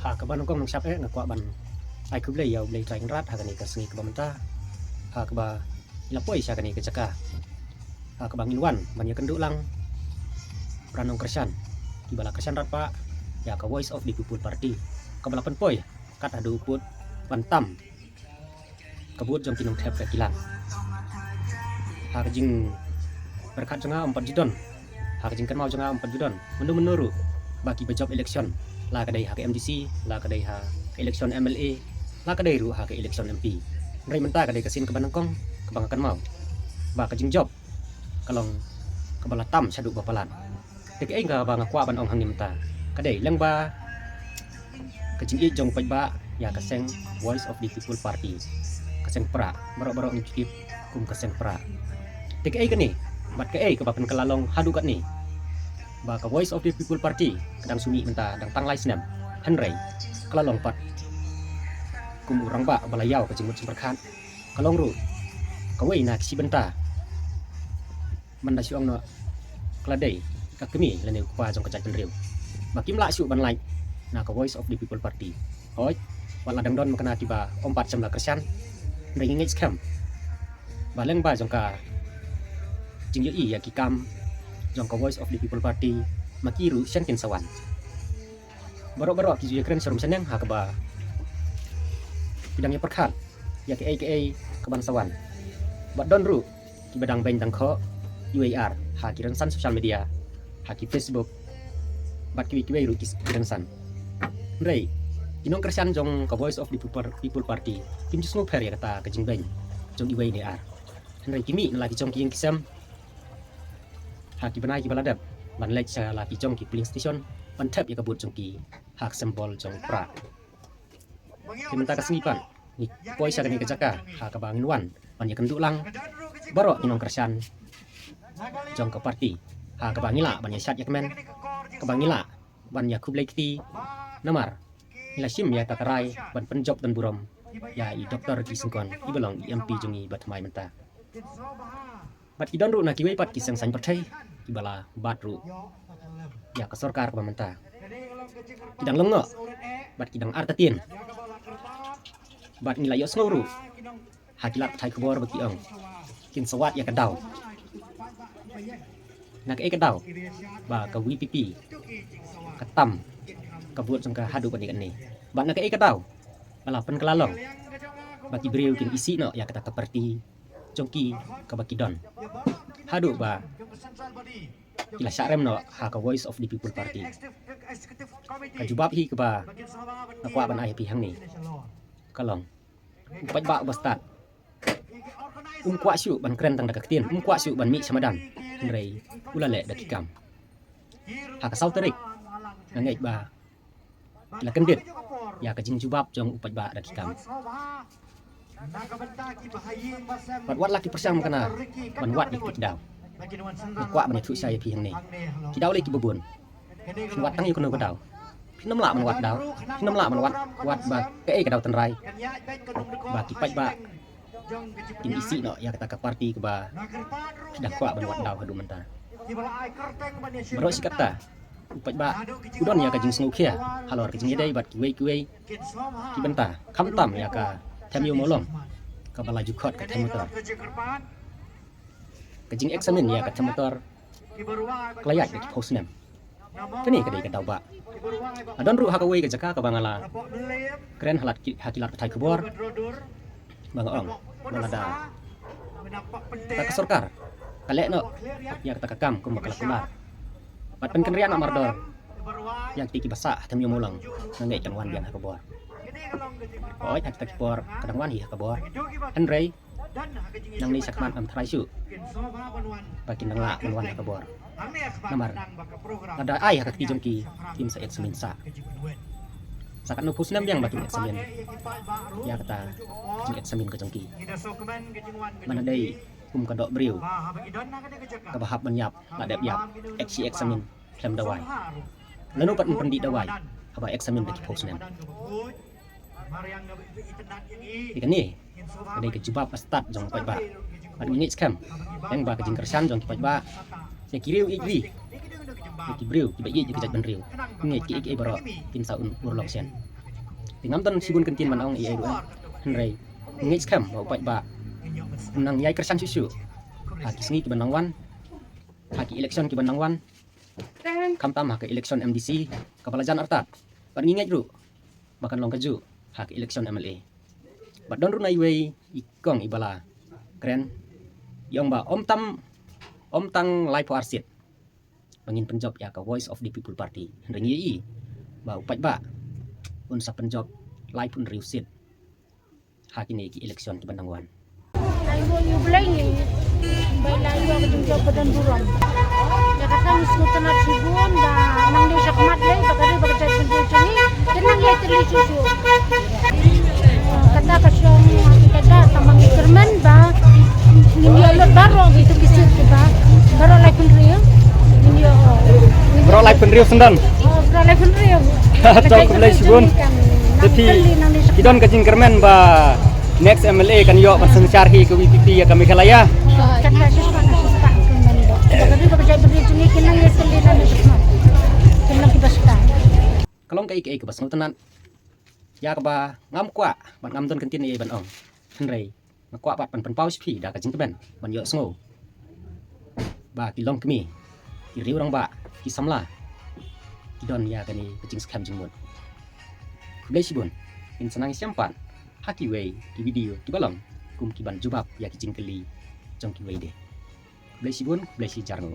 ha ka ban kong siap ngakwa ban ai ku blei yau blei train rat ha kani ka sengi ka bamenta ha ka ba ila poi sya kani ka caka ha ka bangin wan ban ya kenduk lang pranong kersan di bala kersan rat pa ya ka voice of the people party ka balapan poi kat adu put ban tam kabut jong kinong thep ka kilang ha ka jing berkat janga 4 judon ha ka jing kan mau janga 4 judon menuru bagi job election la kadai ha ke MDC la kadai ha ke election MLA la kadai ru ha ke election MP rai menta kadai kasin ke banangkong ke bangakan mau ba ka jing job kalong ke bala tam syadu bapalan tek ai ga ba ngakwa ban ong hang nimta kadai lang ba ke jing i jong pai ba ya kaseng voice of the people party kaseng pra barok-barok ngikip kum kaseng pra tek ai kani bat ke ai ke bapan kelalong hadu kat ni ba ka voice of the people party kadang sumi menta dang tanglai senam hanrei kelalong pat kum urang ba balayau ke jengut semperkhan kalong ru kawai na si benta manda siang no kladei ka kemi lene kwa jong kacai penriu bakim la su ban lai na ka voice of the people party hoi wala dang don makana tiba ompat jam la kersan ringing scam baleng ba jong ka jingyo i ya kikam jong ka voice of the people party makiru syankin sawan barok-barok ki juya keren serum seneng ha ka ba bidangnya perkhat ya ke keban sawan bat don ru ki badang bain dang kho UAR ha ki san social media ha ki Facebook bat ki ru ki san rei inong kersan jong ka voice of the people party kim jus ngoper ya kata ke jing bain jong UAR rei kimi lagi jong ki kisam haki benai ki baladap ban lek sa laki jong ki polling station ban tap ya kabut jong ki hak sembol jong pra kimenta ka sengipan ni poi sa kani ka jaka ha ka bangin wan ban ya kenduk lang barok inong kersan jong ka party ha ka bangila ban ya syat ya kemen ka bangila ban ya kublai kiti namar ila sim ya takarai ban penjob dan burom ya i doktor ki sengkon i belong i MP jongi batmai menta bat idon ru na kiwei pat kisang san partai ibala bat ru ya ka sarkar pamenta kidang lengo bat kidang artatin bat nilai yo sngoru hakilat thai kubor baki ong kin sawat ya kadau nak kadau ba ka WPP katam kabut sangka hadu kan ni bat nak kadau balapan kelalong baki beriu kin isi no ya kata parti jongki ka baki don hadu ba ila syarem no ha ka voice of the people party ka jubab hi ka ba nakwa ban ai pi hang ni kalong pai ba bastat kwa syu ban kren tang dak tien kwa syu ban mi samadan rei ulale dakikam ha ka sauterik ngai ba ila kendit ya ka jing jubab jong upai ba dakikam bat wat laki persang kana ban wat dik daw kwa ban thu sai pi hang ni ki daw le ki bubun wat tang yu kono daw nam la man wat daw nam la man wat ba ke ka daw tan rai ba ki pai ba in isi no ya kata ka party ke ba dak kwa ban wat daw hadu menta bro si kata upai ba udon ya ka jing sngu khia halor ka jing dei bat ki wei ki benta kham tam ya ka tham yêu molong ka bala jukhot ka tham motor ka jing examine ya ka tham motor kelayak ki post nem kini ka dei ka daw ba adon ru ha ka wei ka jaka ka bangala keren halat hakilat thai kubor bangong balada ta ka sarkar kalek no ya ka kam kum bakal kular bat pen kenrian amardor yang tiki basa tham yêu molong ngai kan wan bian ha ka bor oi tak tak por kadang wan hi ka bor Henry nang ni sakman am thrai su pakin nang la wan ka bor namar ada ai ka ti jongki tim sa et semin sa sakat no pusnam yang bakin et semin ya kata jing et semin ka jongki mana dei ka dok briu ka bahap menyap la dep yap xi examin klem dawai lalu pat pendi dawai aba examin beki pusnam ikan ni ada kejubab start jong pai ba ad minit scam yang ba kejing kersan jong pai ba ya kiriu igri ki briu ki bai ki jaj ban riu ngai ki baro tin sa un urlok sen tingam ton sibun kentin man ong ai ruan henrei ngai skam mau pai ba nang yai kersan susu ki sngi ki banang wan ki election ki banang wan kam tam ke election MDC kepala jan arta ban ngai ru bahkan long kaju ki election MLA badon runai wei ikong ibala keren yang ba om tang live for arsit bangin penjob ya ka voice of the people party rengi i ba upai ba un sa penjob live pun riusit hakini ki election ki banangwan Ayo nyublay ni bailay yo kadung job badan buron ya kata miskutan at sibun da nang di siya kamadlay bagari bagay pendiyo ni dan nang yay tali susu kata kasyong kita tamang ikerman ba hindi alot baro gitu kisut ba baro lay penriyo hindi bro live pun riu sendan baro lay penriyo Jom kembali sibun tapi kidon kajing kermen ba next MLA kan yo pasang syarhi ke WPP ya kami kalaya kata susah kerman do bagari bagay pendiyo ni kinang yay tali na susah kinang kibasta kalong kai ke bas tenan ya ka ba ngam kwa ban ngam ton kentin ai ban ong henrei ngakwa pat pan pau spi da kajing kermen ban yo sngo ba kilong kemi ki riu rang ba ki samla kidon ya kani kajing scam jingmut blai sibun in senang siampan haki wei ki video ki balong kum ki ban jubab ya ki jingkeli jong ki wei de blai sibun blai si jarno